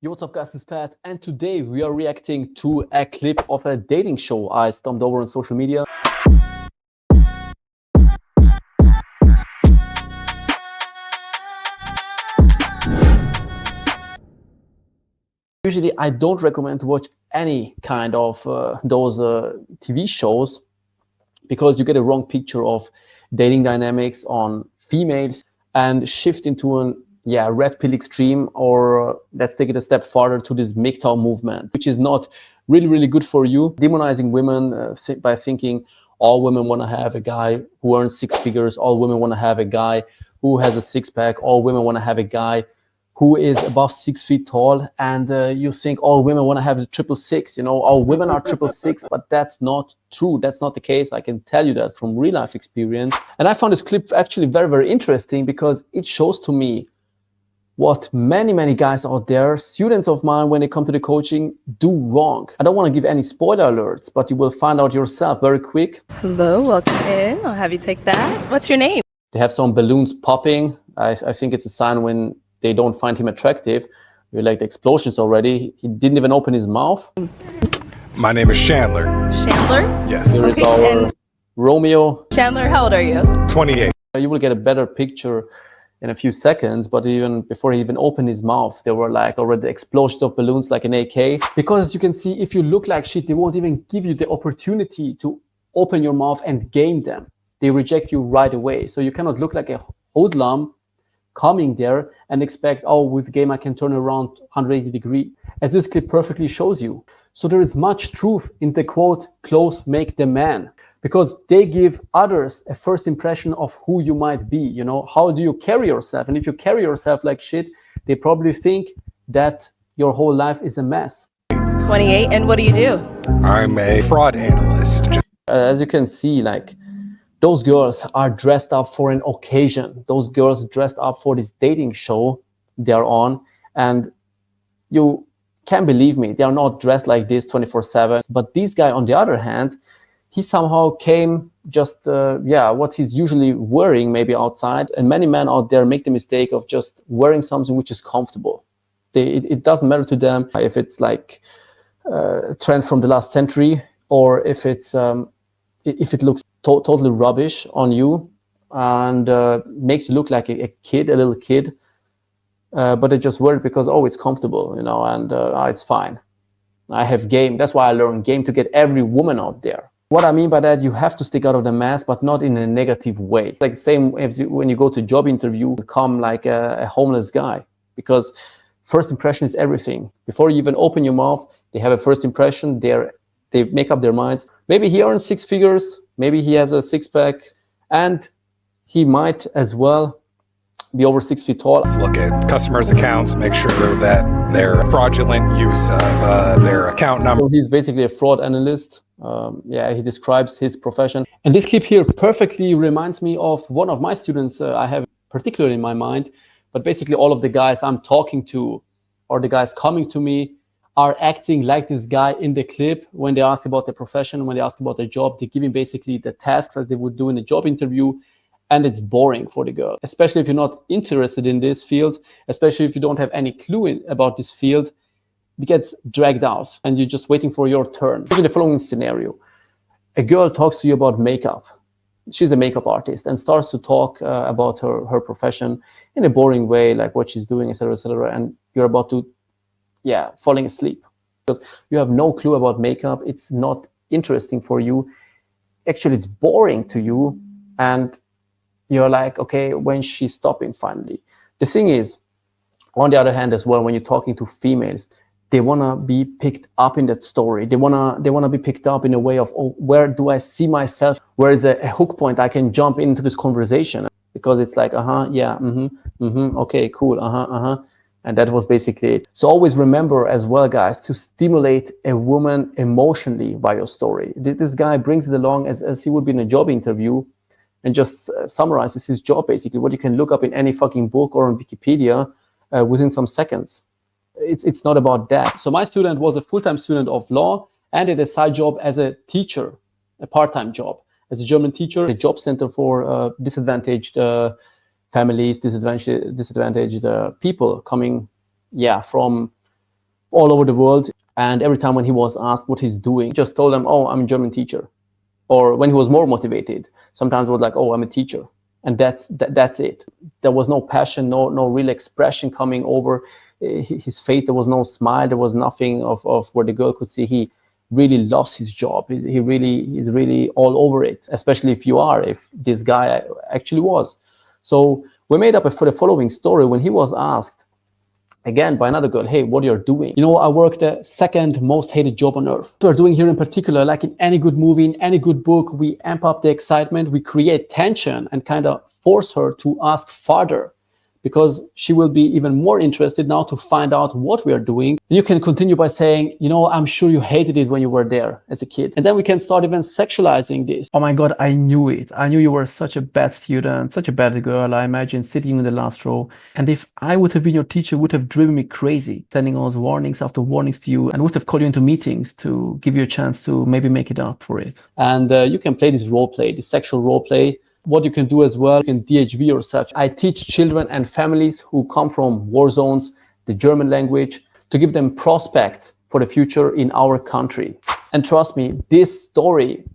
Yo, what's up guys, it's Pat, and today we are reacting to a clip of a dating show I stumbled over on social media. Usually I don't recommend to watch any kind of those TV shows because you get a wrong picture of dating dynamics on females and shift into an red pill extreme, or let's take it a step farther to this MGTOW movement, which is not really good for you. Demonizing women by thinking all women want to have a guy who earns six figures, all women want to have a guy who has a six-pack, all women want to have a guy who is above 6 feet tall, and you think all women want to have the 666, you know, all women are 666, but that's not true. That's not the case. I can tell you that from real life experience. And I found this clip actually very interesting because it shows to me what many guys out there, students of mine, when they come to the coaching, do wrong. I don't want to give any spoiler alerts, but you will find out yourself very quick. Hello, welcome in. I'll have you take that. What's your name? They have some balloons popping. I think it's a sign when they don't find him attractive. You're like the explosions already. He didn't even open his mouth. My name is Chandler. Chandler? Yes. Here is our Romeo. Chandler, how old are you? 28. You will get a better picture in a few seconds, but even before he even opened his mouth, there were like already explosions of balloons like an AK. Because as you can see, if you look like shit, they won't even give you the opportunity to open your mouth and game them. They reject you right away. So you cannot look like a hoodlum coming there and expect, oh, with game I can turn around 180 degrees, as this clip perfectly shows you. So there is much truth in the quote, clothes make the man, because they give others a first impression of who you might be. You know, how do you carry yourself? And if you carry yourself like shit, they probably think that your whole life is a mess. 28, and what do you do? I'm a fraud analyst. As you can see, like, those girls are dressed up for an occasion. Those girls dressed up for this dating show they're on. And you can't believe me, they are not dressed like this 24/7. But this guy, on the other hand, he somehow came just, what he's usually wearing maybe outside. And many men out there make the mistake of just wearing something which is comfortable. It doesn't matter to them if it's like a trend from the last century, or if it's if it looks totally rubbish on you and makes you look like a little kid, but they just wear it because, oh, it's comfortable, you know, and it's fine. I have game. That's why I learned game, to get every woman out there. What I mean by that, you have to stick out of the mass, but not in a negative way. Like same as when you go to a job interview, come like a homeless guy, because first impression is everything. Before you even open your mouth, they have a first impression. They make up their minds. Maybe he earns six figures, maybe he has a six-pack, and he might as well be over 6 feet tall. Let's look at customers' accounts, make sure that their fraudulent use of their account number. So he's basically a fraud analyst. He describes his profession. And this clip here perfectly reminds me of one of my students I have particularly in my mind. But basically all of the guys I'm talking to, or the guys coming to me, are acting like this guy in the clip. When they ask about their profession, when they ask about their job, they give him basically the tasks as they would do in a job interview, and it's boring for the girl. Especially if you're not interested in this field, especially if you don't have any clue about this field, it gets dragged out and you're just waiting for your turn. Imagine the following scenario. A girl talks to you about makeup. She's a makeup artist and starts to talk about her profession in a boring way, like what she's doing, etc., and you're about to falling asleep because you have no clue about makeup. It's not interesting for you. Actually, it's boring to you, and you're like, okay, when she's stopping finally. The thing is, on the other hand as well, when you're talking to females, they want to be picked up in that story. They want to be picked up in a way of, oh, where do I see myself? Where is a hook point I can jump into this conversation? Because it's like, okay, cool, And that was basically it. So always remember as well, guys, to stimulate a woman emotionally by your story. This guy brings it along as he would be in a job interview, and just summarizes his job, basically, what you can look up in any fucking book or on Wikipedia within some seconds. It's not about that. So my student was a full-time student of law and had a side job as a teacher, a part-time job, as a German teacher, a job center for disadvantaged families, disadvantaged people coming from all over the world. And every time when he was asked what he's doing, he just told them, oh, I'm a German teacher. Or when he was more motivated, sometimes it was like, oh, I'm a teacher. And that's it. There was no passion, no real expression coming over his face. There was no smile. There was nothing of where the girl could see he really loves his job. He really is really all over it, especially if this guy actually was. So we made up for the following story when he was asked, again by another girl, hey, what you're doing? You know, I work the second most hated job on earth. What we're doing here in particular, like in any good movie, in any good book, we amp up the excitement, we create tension and kind of force her to ask farther, because she will be even more interested now to find out what we are doing. And you can continue by saying, you know, I'm sure you hated it when you were there as a kid. And then we can start even sexualizing this. Oh my God, I knew it. I knew you were such a bad student, such a bad girl. I imagine sitting in the last row. And if I would have been your teacher, would have driven me crazy, sending all those warnings after warnings to you, and would have called you into meetings to give you a chance to maybe make it up for it. And you can play this role play, this sexual role play. What you can do as well, you can DHV yourself. I teach children and families who come from war zones, the German language, to give them prospects for the future in our country. And trust me, this story,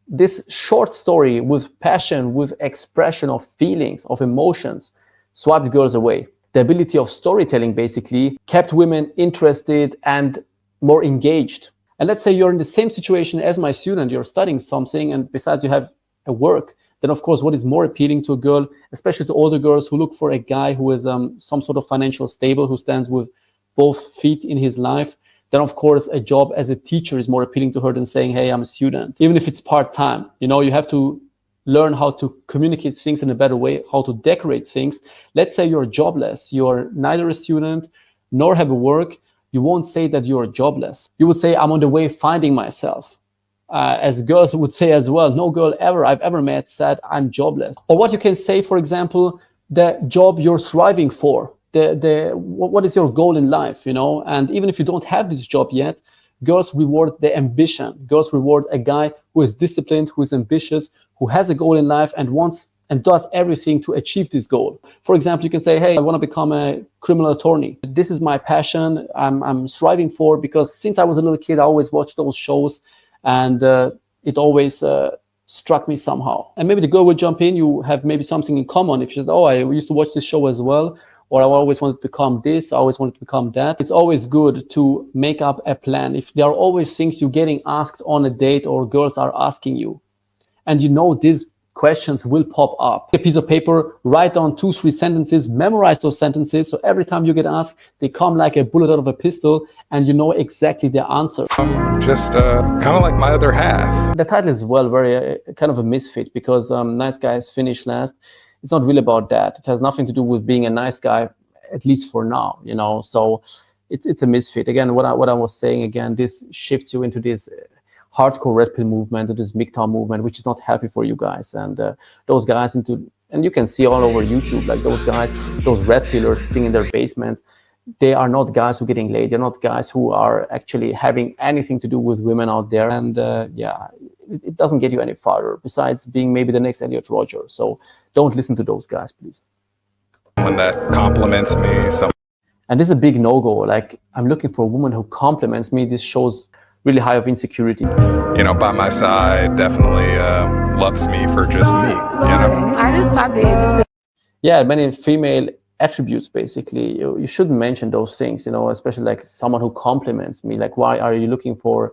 this short story with passion, with expression of feelings, of emotions, swiped girls away. The ability of storytelling basically kept women interested and more engaged. And let's say you're in the same situation as my student, you're studying something, and besides you have a work, then of course what is more appealing to a girl, especially to older girls who look for a guy who is some sort of financial stable, who stands with both feet in his life, then of course a job as a teacher is more appealing to her than saying, hey, I'm a student. Even if it's part-time, you know, you have to learn how to communicate things in a better way, how to decorate things. Let's say you're jobless, you're neither a student nor have a work. You won't say that you're jobless. You would say, I'm on the way finding myself. As girls would say as well, no girl I've ever met said I'm jobless. Or what you can say, for example, the job you're striving for, what is your goal in life, you know? And even if you don't have this job yet, girls reward the ambition. Girls reward a guy who is disciplined, who is ambitious, who has a goal in life and wants and does everything to achieve this goal. For example, you can say, hey, I want to become a criminal attorney. This is my passion I'm striving for, because since I was a little kid, I always watched those shows. And it always struck me somehow. And maybe the girl will jump in. You have maybe something in common. If she says, oh, I used to watch this show as well, or I always wanted to become this, I always wanted to become that. It's always good to make up a plan. If there are always things you're getting asked on a date or girls are asking you, and you know these questions will pop up. A piece of paper, write down 2-3 sentences, memorize those sentences. So every time you get asked, they come like a bullet out of a pistol and you know exactly the answer. Just kind of like my other half. The title is well very kind of a misfit, because nice guys finish last. It's not really about that. It has nothing to do with being a nice guy, at least for now, you know. So it's a misfit. Again, what I was saying again, this shifts you into this hardcore red pill movement, to this MGTOW movement, which is not healthy for you guys. And those guys and you can see all over YouTube, like those guys, those red pillers sitting in their basements, they are not guys who are getting laid. They're not guys who are actually having anything to do with women out there. And yeah, it doesn't get you any farther, besides being maybe the next Elliot Rodgers. So don't listen to those guys, please. Someone that compliments me. And this is a big no-go. Like, I'm looking for a woman who compliments me. This shows really high of insecurity. You know, by my side, definitely loves me for just me, you know? I just popped in just Yeah, many female attributes, basically. You shouldn't mention those things, you know, especially like someone who compliments me. Like, why are you looking for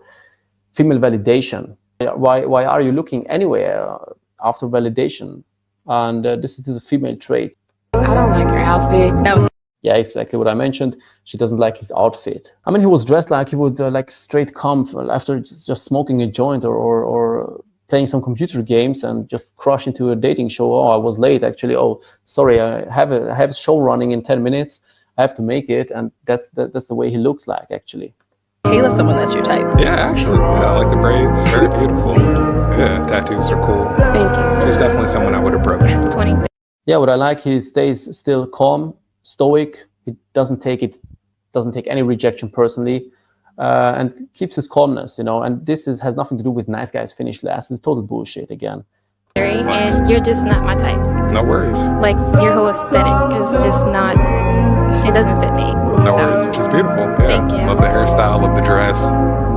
female validation? Why are you looking anywhere after validation? And this is a female trait. I don't like your outfit. That was Yeah, exactly what I mentioned. She doesn't like his outfit. I mean, he was dressed like he would like straight come after just smoking a joint or playing some computer games and just crush into a dating show. Oh, I was late actually. Oh, sorry, I have a show running in 10 minutes. I have to make it. And that's the way he looks like, actually. Kayla's someone that's your type. Yeah, actually, yeah, I like the braids. Very beautiful. Yeah, tattoos are cool. Thank you. She's definitely someone I would approach. 20. Yeah, what I like, he stays still calm, stoic. He doesn't take any rejection personally, and keeps his calmness, you know. And this has nothing to do with nice guys finish last. It's total bullshit again. And you're just not my type. No worries. Like, your whole aesthetic is just not, it doesn't fit me. No worries. Just beautiful. Yeah. Thank you. Love the hairstyle, love the dress.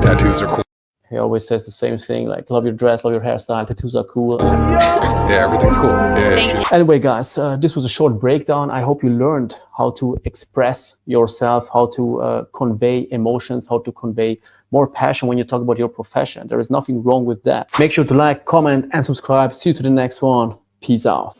Tattoos are cool. He always says the same thing, like, love your dress, love your hairstyle, tattoos are cool. Yeah, everything's cool. Yeah. Thank you. Anyway, guys, this was a short breakdown. I hope you learned how to express yourself, how to convey emotions, how to convey more passion when you talk about your profession. There is nothing wrong with that. Make sure to like, comment, and subscribe. See you to the next one. Peace out.